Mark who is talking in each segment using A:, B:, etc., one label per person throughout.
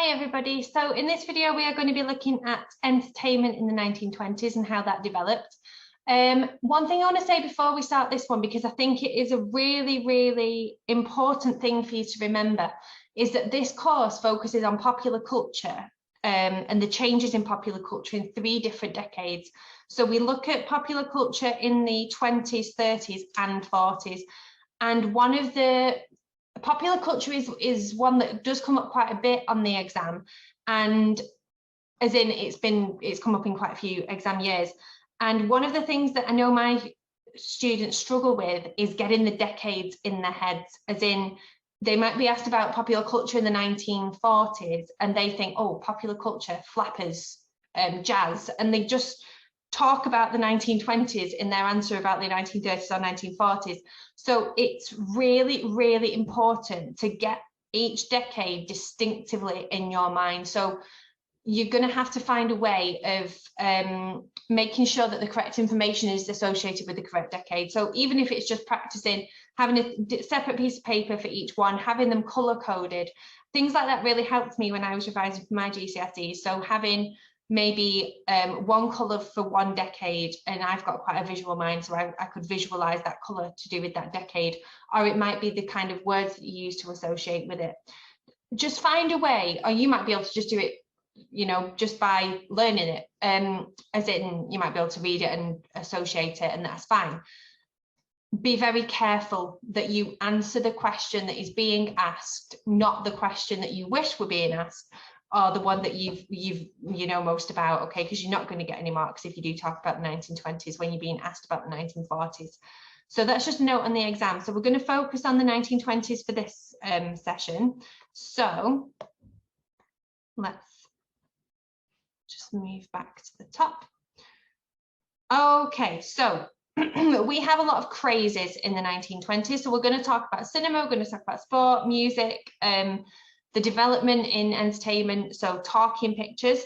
A: Hey everybody, so in this video we are going to be looking at entertainment in the 1920s and how that developed. One thing I want to say before we start this one, because I think it is a really important thing for you to remember, is that this course focuses on popular culture and the changes in popular culture in 3 different decades. So we look at popular culture in the 20s, 30s and 40s, and one of the popular culture is one that does come up quite a bit on the exam, and as in it's come up in quite a few exam years. And one of the things that I know my students struggle with is getting the decades in their heads, as in they might be asked about popular culture in the 1940s and they think, oh, popular culture, flappers, jazz, and they just talk about the 1920s in their answer about the 1930s or 1940s. So it's really important to get each decade distinctively in your mind. So you're going to have to find a way of making sure that the correct information is associated with the correct decade. So even if it's just practicing, having a separate piece of paper for each one, having them color coded, things like that really helped me when I was revising for my GCSEs. So having maybe one colour for one decade, and I've got quite a visual mind, so I could visualize that colour to do with that decade, or it might be the kind of words that you use to associate with it. Just find a way, or you might be able to just do it, you know, just by learning it, as in you might be able to read it and associate it, and that's fine. Be very careful that you answer the question that is being asked, not the question that you wish were being asked, or the one that you know most about, okay, because you're not going to get any marks if you do talk about the 1920s when you're being asked about the 1940s. So that's just a note on the exam. So we're going to focus on the 1920s for this session. So let's just move back to the top. Okay, so we have a lot of crazes in the 1920s. So we're going to talk about cinema, we're going to talk about sport, music, the development in entertainment, so talking pictures.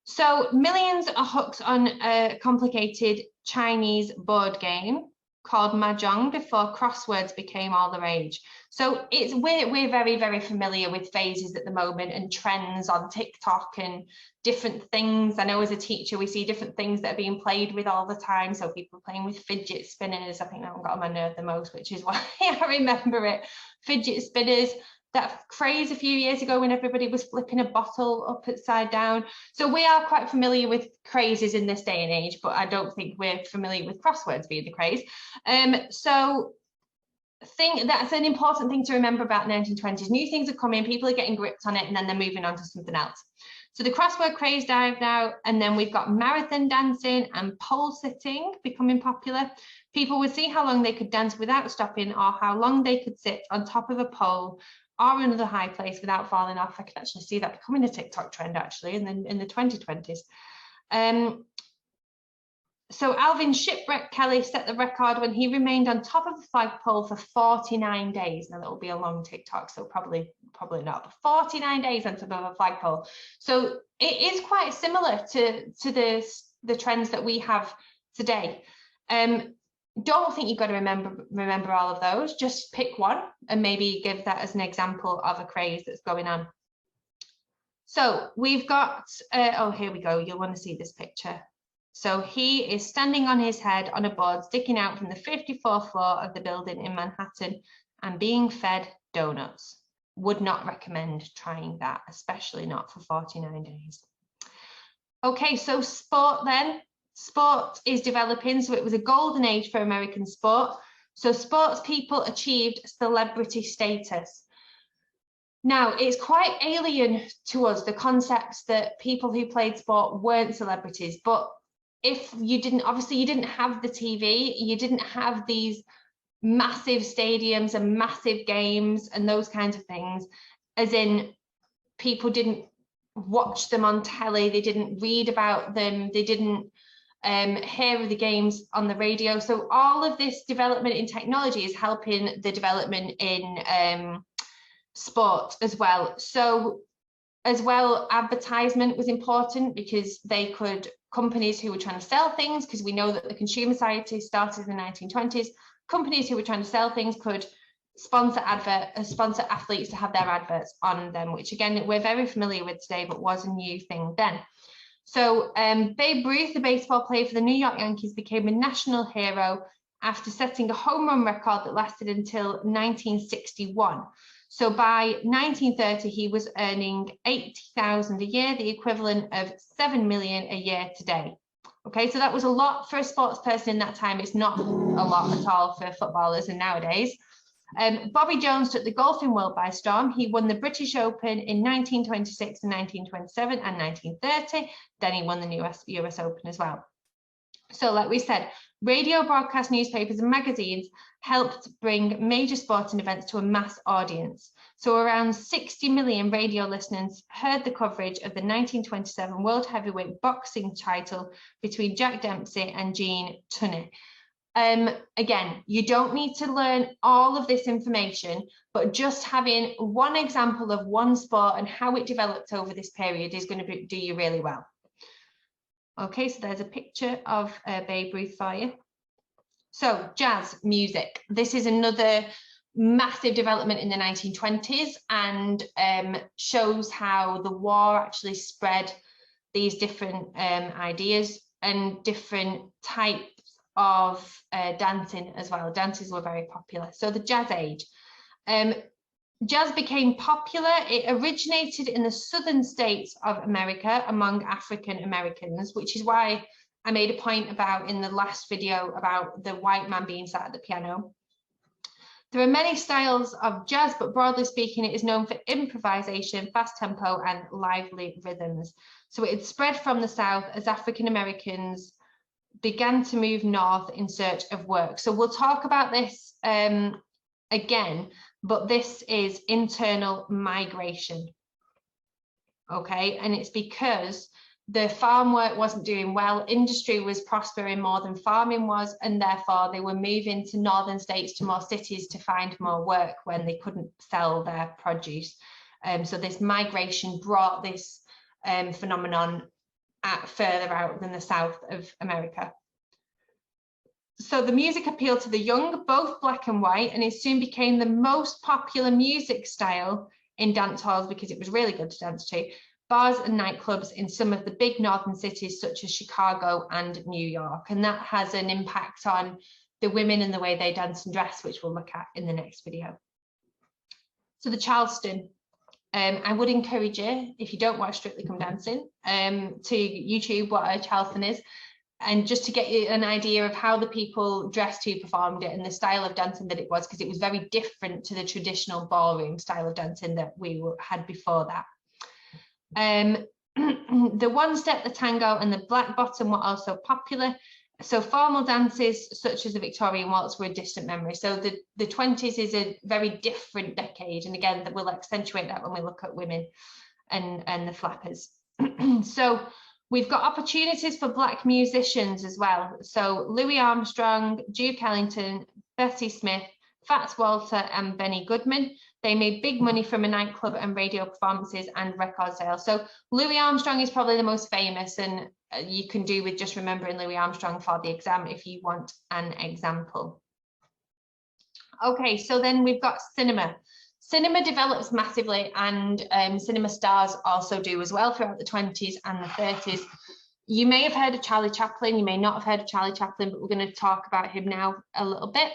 A: So millions are hooked on a complicated Chinese board game called Mahjong before crosswords became all the rage. So we're very familiar with phases at the moment and trends on TikTok and different things. I know as a teacher we see different things that are being played with all the time. So people playing with fidget spinners. I think that one got on my nerve the most, which is why I remember it. Fidget spinners. That craze a few years ago when everybody was flipping a bottle upside down. So we are quite familiar with crazes in this day and age, but I don't think we're familiar with crosswords being the craze. So I think that's an important thing to remember about 1920s. New things are coming, people are getting gripped on it, and then they're moving on to something else. So the crossword craze died out, and then we've got marathon dancing and pole sitting becoming popular. People would see how long they could dance without stopping, or how long they could sit on top of a pole or another high place without falling off. I can actually see that becoming a TikTok trend actually in the 2020s. So Alvin Shipwreck Kelly set the record when he remained on top of the flagpole for 49 days. Now that'll be a long TikTok, so probably not, but 49 days on top of a flagpole. So it is quite similar to the trends that we have today. Don't think you've got to remember all of those. Just pick one and maybe give that as an example of a craze that's going on. So we've got, oh, here we go. You'll want to see this picture. So he is standing on his head on a board sticking out from the 54th floor of the building in Manhattan and being fed donuts. Would not recommend trying that, especially not for 49 days. Okay, so sport then. Sport is developing, so it was a golden age for American sport. So sports people achieved celebrity status. Now, it's quite alien to us, the concepts that people who played sport weren't celebrities, but if you didn't, obviously you didn't have the TV, you didn't have these massive stadiums and massive games and those kinds of things, as in people didn't watch them on telly, they didn't read about them, they didn't hear of the games on the radio. So all of this development in technology is helping the development in sport as well. So as well, advertisement was important because they could, companies who were trying to sell things, because we know that the consumer society started in the 1920s, companies who were trying to sell things could sponsor athletes to have their adverts on them, which again, we're very familiar with today, but was a new thing then. So Babe Ruth, the baseball player for the New York Yankees, became a national hero after setting a home run record that lasted until 1961. So by 1930, he was earning $80,000 a year, the equivalent of $7 million a year today. Okay, so that was a lot for a sports person in that time. It's not a lot at all for footballers and nowadays. Bobby Jones took the golfing world by storm. He won the British Open in 1926 and 1927 and 1930. Then he won the US Open as well. So like we said, radio, broadcast, newspapers and magazines helped bring major sporting events to a mass audience. So around 60 million radio listeners heard the coverage of the 1927 World Heavyweight Boxing title between Jack Dempsey and Gene Tunney. Again, you don't need to learn all of this information, but just having one example of one sport and how it developed over this period is going to do you really well. Okay, so there's a picture of Babe Ruth for you. So jazz music. This is another massive development in the 1920s and shows how the war actually spread these different ideas and different types of dancing as well. Dances were very popular. So the jazz age. Jazz became popular. It originated in the southern states of America among African Americans, which is why I made a point about in the last video about the white man being sat at the piano. There are many styles of jazz, but broadly speaking, it is known for improvisation, fast tempo, and lively rhythms. So it had spread from the South as African Americans began to move north in search of work. So we'll talk about this again, but this is internal migration. Okay, and it's because the farm work wasn't doing well, industry was prospering more than farming was, and therefore they were moving to northern states, to more cities to find more work when they couldn't sell their produce. So this migration brought this phenomenon further out than the south of America. So the music appealed to the young, both black and white, and it soon became the most popular music style in dance halls because it was really good to dance to, bars and nightclubs in some of the big northern cities such as Chicago and New York. And that has an impact on the women and the way they dance and dress, which we'll look at in the next video. So the Charleston. I would encourage you, if you don't watch Strictly Come Dancing, to YouTube what a Charleston is, and just to get you an idea of how the people dressed who performed it and the style of dancing that it was, because it was very different to the traditional ballroom style of dancing that we had before that. The one step, the tango and the black bottom were also popular. So formal dances such as the Victorian waltz were a distant memory. So the 20s is a very different decade, and again that will accentuate that when we look at women and the flappers. So we've got opportunities for black musicians as well. So Louis Armstrong, Duke Ellington, Bessie Smith, Fats Walter and Benny Goodman. They made big money from a nightclub and radio performances and record sales. So Louis Armstrong is probably the most famous, and you can do with just remembering Louis Armstrong for the exam if you want an example. Okay, so then we've got cinema. Cinema develops massively, and cinema stars also do as well throughout the 20s and the 30s. You may have heard of Charlie Chaplin, you may not have heard of Charlie Chaplin, but we're going to talk about him now a little bit.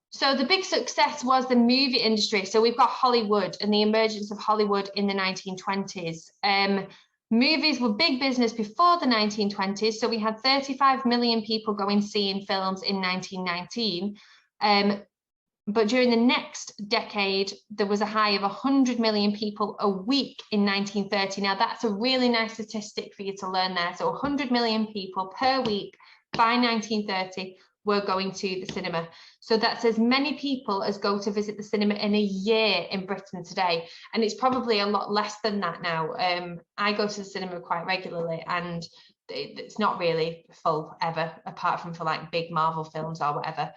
A: So the big success was the movie industry. So we've got Hollywood and the emergence of Hollywood in the 1920s. Movies were big business before the 1920s. So we had 35 million people going seeing films in 1919. But during the next decade, there was a high of 100 million people a week in 1930. Now, that's a really nice statistic for you to learn there. So 100 million people per week by 1930 were going to the cinema. So that's as many people as go to visit the cinema in a year in Britain today. And it's probably a lot less than that now. I go to the cinema quite regularly, and it's not really full ever, apart from for like big Marvel films or whatever.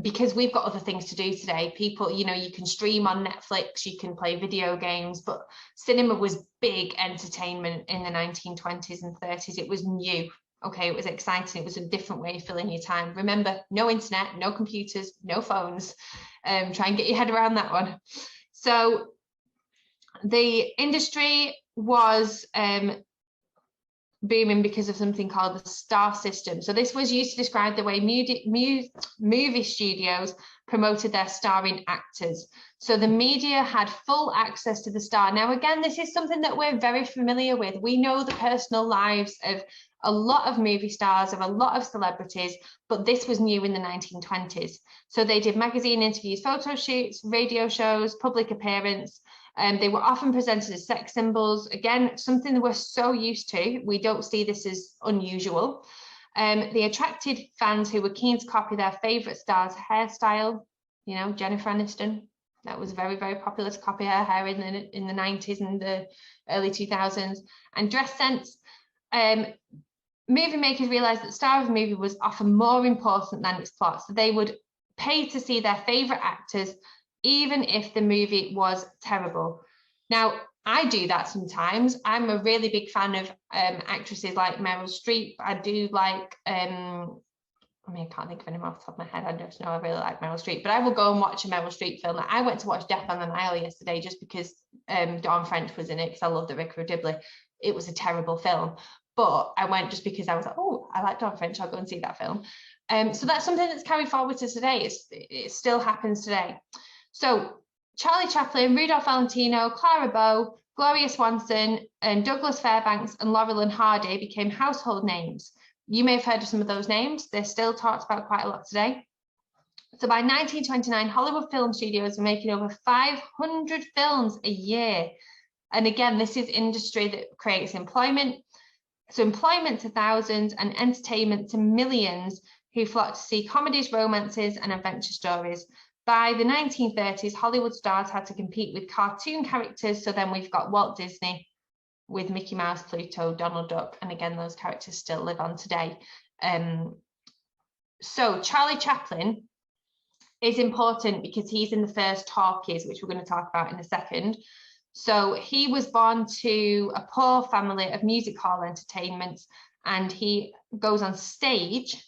A: Because we've got other things to do today. People, you know, you can stream on Netflix, you can play video games, but cinema was big entertainment in the 1920s and 30s. It was new. Okay, it was exciting. It was a different way of filling your time. Remember, no internet, no computers, no phones. Try and get your head around that one. So the industry was booming because of something called the star system. So this was used to describe the way movie studios promoted their starring actors. So the media had full access to the star. Now, again, this is something that we're very familiar with. We know the personal lives of a lot of movie stars, of a lot of celebrities, but this was new in the 1920s. So they did magazine interviews, photo shoots, radio shows, public appearance. They were often presented as sex symbols. Again, something that we're so used to. We don't see this as unusual. They attracted fans who were keen to copy their favourite star's hairstyle. You know, Jennifer Aniston. That was very, very popular to copy her hair in the 90s and the early 2000s. And dress sense. Movie makers realised that the star of a movie was often more important than its plot. So they would pay to see their favourite actors, even if the movie was terrible. Now, I do that sometimes. I'm a really big fan of actresses like Meryl Streep. I do like, I mean, I can't think of any more off the top of my head. I just know I really like Meryl Streep, but I will go and watch a Meryl Streep film. Like, I went to watch Death on the Nile yesterday just because Dawn French was in it, because I love the Vicar of Dibley. It was a terrible film, but I went just because I was like, oh, I like Dawn French, I'll go and see that film. So that's something that's carried forward to today. It still happens today. So Charlie Chaplin, Rudolph Valentino, Clara Bow, Gloria Swanson, and Douglas Fairbanks and Laurel and Hardy became household names. You may have heard of some of those names. They're still talked about quite a lot today. So by 1929, Hollywood film studios were making over 500 films a year. And again, this is industry that creates employment. So employment to thousands and entertainment to millions who flocked to see comedies, romances, and adventure stories. By the 1930s, Hollywood stars had to compete with cartoon characters. So then we've got Walt Disney with Mickey Mouse, Pluto, Donald Duck. And again, those characters still live on today. So Charlie Chaplin is important because he's in the first talkies, which we're going to talk about in a second. So he was born to a poor family of music hall entertainments, and he goes on stage.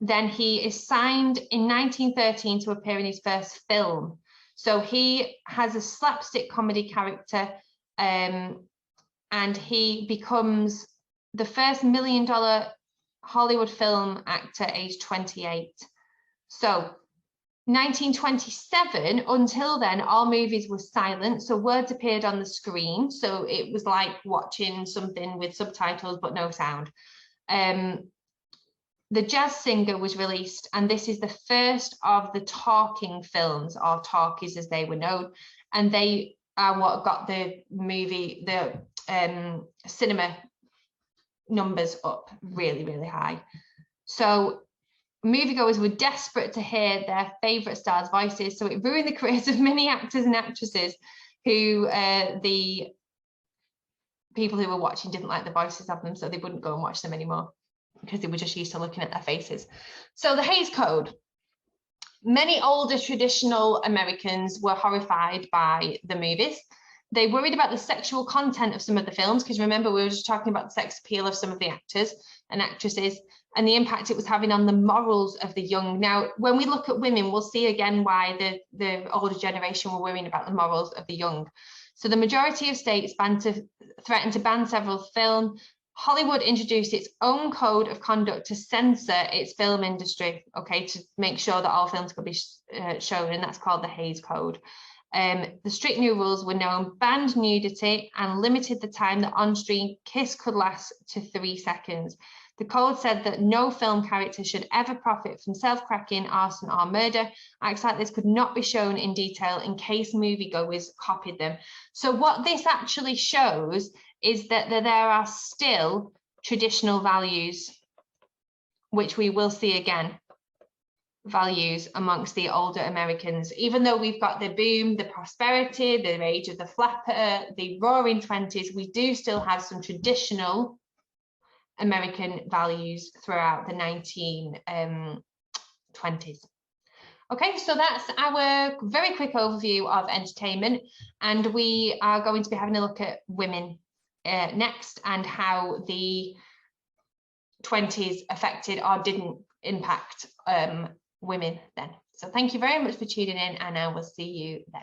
A: Then he is signed in 1913 to appear in his first film. So he has a slapstick comedy character, and he becomes the first $1 million Hollywood film actor aged 28. So 1927, until then, all movies were silent, so words appeared on the screen. So it was like watching something with subtitles but no sound. The Jazz Singer was released, and this is the first of the talking films, or talkies as they were known, and they are what got the movie, the cinema numbers up really, really high. So moviegoers were desperate to hear their favourite stars' voices, so it ruined the careers of many actors and actresses who the people who were watching didn't like the voices of them, so they wouldn't go and watch them anymore because they were just used to looking at their faces. So the Hays Code. Many older traditional Americans were horrified by the movies. They worried about the sexual content of some of the films, because remember, we were just talking about the sex appeal of some of the actors and actresses and the impact it was having on the morals of the young. Now, when we look at women, we'll see again why the older generation were worrying about the morals of the young. So the majority of states threatened to ban several films. Hollywood introduced its own code of conduct to censor its film industry, okay, to make sure that all films could be shown, and that's called the Hays Code. The strict new rules were known, banned nudity and limited the time that on-screen kiss could last to 3 seconds. The code said that no film character should ever profit from self-cracking, arson or murder. Acts like this could not be shown in detail in case moviegoers copied them. So what this actually shows is that there are still traditional values, which we will see again, values amongst the older Americans. Even though we've got the boom, the prosperity, the age of the flapper, the roaring 20s, we do still have some traditional American values throughout the 1920s. Okay, so that's our very quick overview of entertainment, and we are going to be having a look at women next, and how the 1920s affected or didn't impact women then. So thank you very much for tuning in, and I will see you then.